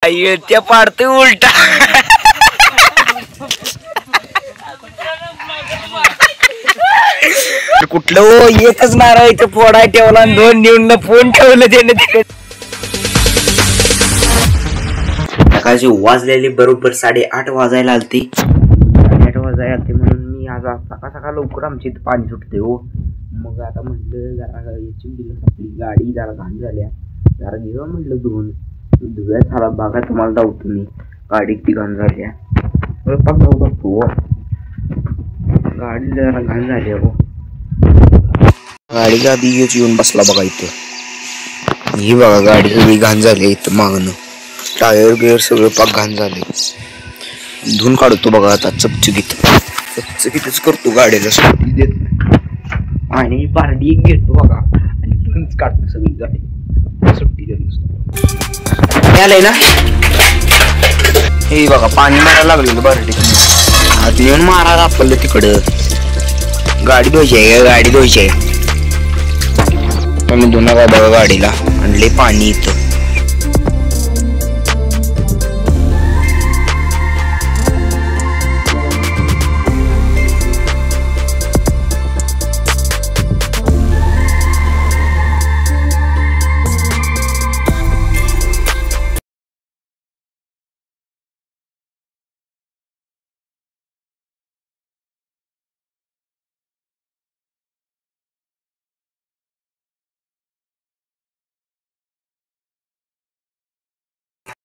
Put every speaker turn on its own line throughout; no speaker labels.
त्या पाडतोय उलटा. कुठलं एकच नारळ इथं फोडाय ठेवला आणि 2 नेऊन फोन ठेवलं त्याने तिकडे. सकाळची वाजलेली बरोबर 8:30 वाजायला आलती. 8:30 वाजायला आलती म्हणून मी आज सकाळ लवकर आमच्या इथं पाणी सुटते हो. मग आता म्हटलं जरा याची आपली गाडी जरा घाण झाल्या, जरा घेऊ म्हटलं धुव्या झाला बघा. तुम्हाला धावतो मी गाडी किती घाण झाल्या. जाऊ बघतो गाडी जरा घाण झाली हो. गाडीच्या आधी येऊन बसला बघा इथं. ही बघा गाडी सगळी घाण झाली इथं मागणं. टायर गिअर सगळं पाक घाण झाले. धुवून काढतो बघा आता चकचकीतच करतो गाडीला. सुट्टी देत आणि पारडी घेतो बघा आणि काढतो सगळी गाडी. सुट्टी देत नसतो आलंय ना. हे बघा पाणी मारायला लागलेलं बारडी. आत येऊन मारायला आपलं तिकडं. गाडी धुवायची आहे, गाडी धुवायची आहे. आम्ही धुणार बघा गाडीला. आणले पाणी इथं.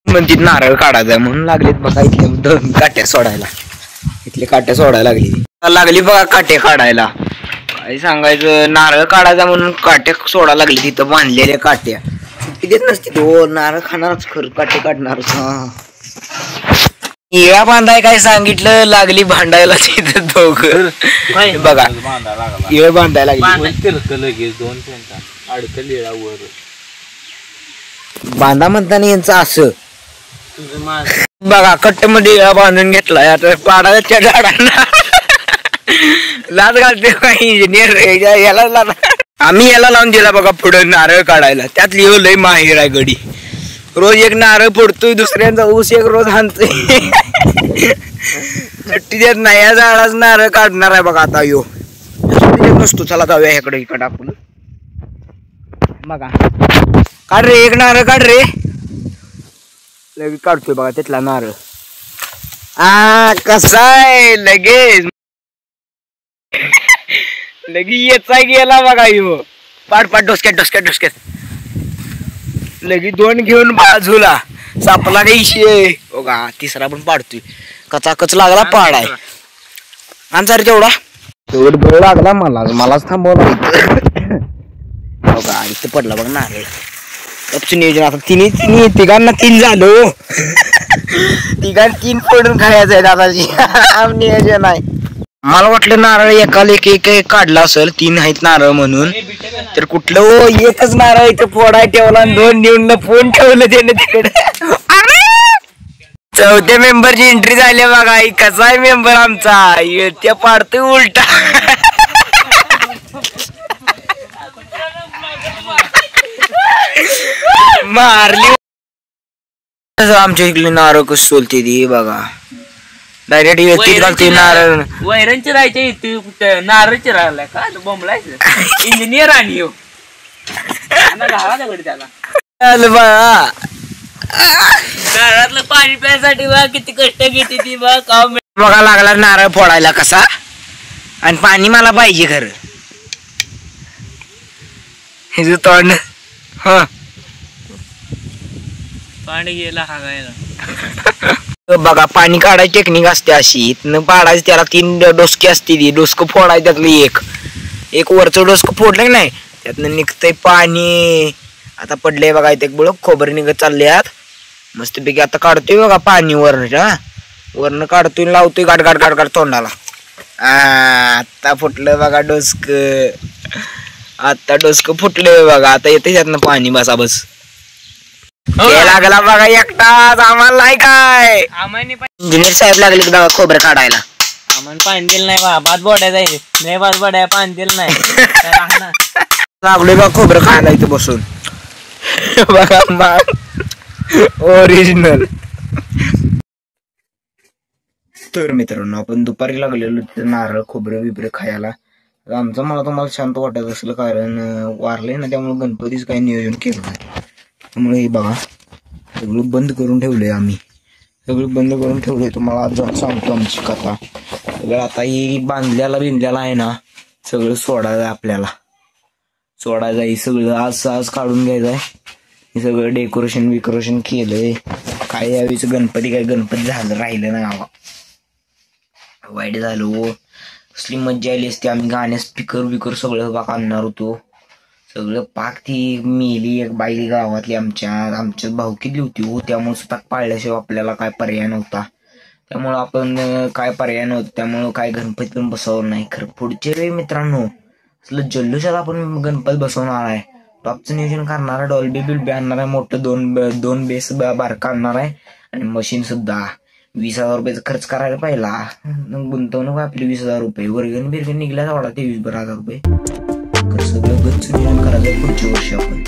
म्हणते नारळ काढायचा म्हणून लागलेत बघा इथले 2 काट्या सोडायला. इथले काट्या सोडायला लागली बघा काट्या काढायला. काय सांगायचं, नारळ काढायचा म्हणून काट्या सोडायला लागली. तिथं बांधलेल्या काट्या सुट्टी देत नसते तो. नारळ खाणारच खरं, काटे काढणारच. येळा बांधाय काय सांगितलं, लागली भांडायला तिथं दोघं बघा. येळ बांधायला लागली. बांधा म्हणताना यांचं असं बघा कट्ट मध्ये बांधून घेतलाय. आता पाडाच्या झाडांना लाच घालते इंजिनियर याला. आम्ही याला लावून दिला बघा पुढं नारळ काढायला. त्यात लिहिलंय माहेर आहे गडी. रोज एक नारळ फोडतोय, दुसऱ्यांचा ऊस एक रोज हाणतोय. सुट्टी देत नाही. या झाडाच नारळ काढणार आहे बघा आता. यो सुट्टी देत नसतो. चला जाऊया इकडे आपण बघा. काढ रे एक नारळ काढ रे. लगेच काढतोय बघा तिथला नारळ. कसा आहे लगेच याचा गेला बघा. यो पाड डोसक्यात लगेच 2 घेऊन बाजूला सापला नाही बघा. तिसरा पण पाडतोय. कचाकच लागला पाडाय. आमचा रे तेवढा बळ लागला मलाच थांबवला बघा. इथं पडला बघ नारळ. नियोजन आता तिघांना 3 झालो. तिघांना 3 फोडून खायचं आहे दादाजी. नियोजन आहे. मला वाटलं नारळ एकाला एक काढला असेल. 3 आहेत नारळ म्हणून. तर कुठलं एकच नारळ इथं फोडाय ठेवला आणि 2 नेऊन फोन ठेवलं त्याने तिकडे. 4थ्या मेंबरची एंट्री झाली बघा. कसा आहे मेंबर आमचा. त्या पाडतोय उलटा. मारली आमच्या इकडे नारळ कसं सोलते ती बघा. डायरेक्ट येते लागते नारळ.
वैरणचे राहायचे इथे नारळचे राहिलाय का बोंबलायचं इंजिनियर आणि घालाकडे त्याला नारळातलं पाणी प्यायसाठी बघा किती कष्ट घेते ती बघा.
बघा लागला नारळ फोडायला कसा. आणि पाणी मला पाहिजे खरं. हे जो तोंड
पाणी गेला हागायला
बघा. पाणी काढायची टेक्निक असते अशी. इथनं पाडायचं त्याला 3 डोसकी असते. ती डोसकं फोडायचं त्यातलं एक वरचं डोसकं फोडलं नाही त्यातनं निघतंय पाणी. आता पडलंय बघा इथे बळ खोबरे निघत चालल्यात मस्तपैकी. आता काढतोय बघा पाणी वरनं काढतोय लावतोय गाड तोंडाला. आता फुटलं बघा डोसक. आता डोसकं फुटलंय बघा. आता येते त्यातनं पाणी बस. लागला बघा एकटाच. आम्हाला नाही काय. इंजिनियर साहेब लागले बघा खोबरं काढायला.
आम्हाला पाणी दिलं नाही बा. भात बोड्या जाईल नाही. भात बोड्या पाणी दिलं नाही.
लागलोय बघा खोबरं खायला इथं बसून बघा. ओरिजिनल. तर मित्रांनो आपण दुपारी लागलेलो तिथे नारळ खोबरं बिबरं खायला. आमचं मला तुम्हाला शांत वाटत असलं कारण वारले ना, त्यामुळे गणपतीच काही नियोजन केलं नाही. त्यामुळे हे बघा सगळं बंद करून ठेवलंय आम्ही, सगळं बंद करून ठेवलंय. तुम्हाला आज सांगतो आमची कथा. सगळं आता ही बिंदल्याला आहे ना, सगळं सोडायचं आपल्याला, सोडायचं आहे सगळं. आज काढून घ्यायचंय. हे सगळं डेकोरेशन केलंय. काय यावेळीच गणपती झालं राहिलं नाही आवा, वाईट झालं हो. कसली मज्जा आली असते. आम्ही गाणे स्पीकर सगळं बाक आणणार होतो. सगळं पाक ती मेली एक बाई गावातली आमच्या भाऊकीतली होती हो. त्यामुळे स्वतः पाळल्याशिवाय आपल्याला काय पर्याय नव्हता. त्यामुळं आपण काय पर्याय नव्हतं, त्यामुळं काय गणपती पण बसवलं नाही. खरं पुढच्या वेळी मित्रांनो असलं जल्लोषात आपण गणपती बसवणार आहे. टॉपचं नियोजन करणार आहे. डॉल्बी बिल्बी आणणार आहे. मोठं दोन बेस बारका आणणार आहे. आणि मशीन सुद्धा 20,000 रुपयाचा खर्च करायला पाहिला. गुंतवणूक आपली 20,000 रुपये. वर्गण बिरगण निघल्या वाढा 23,000 रुपये. सगळं गच्च नियोजन करायचं पुढच्या वर्षी आपण.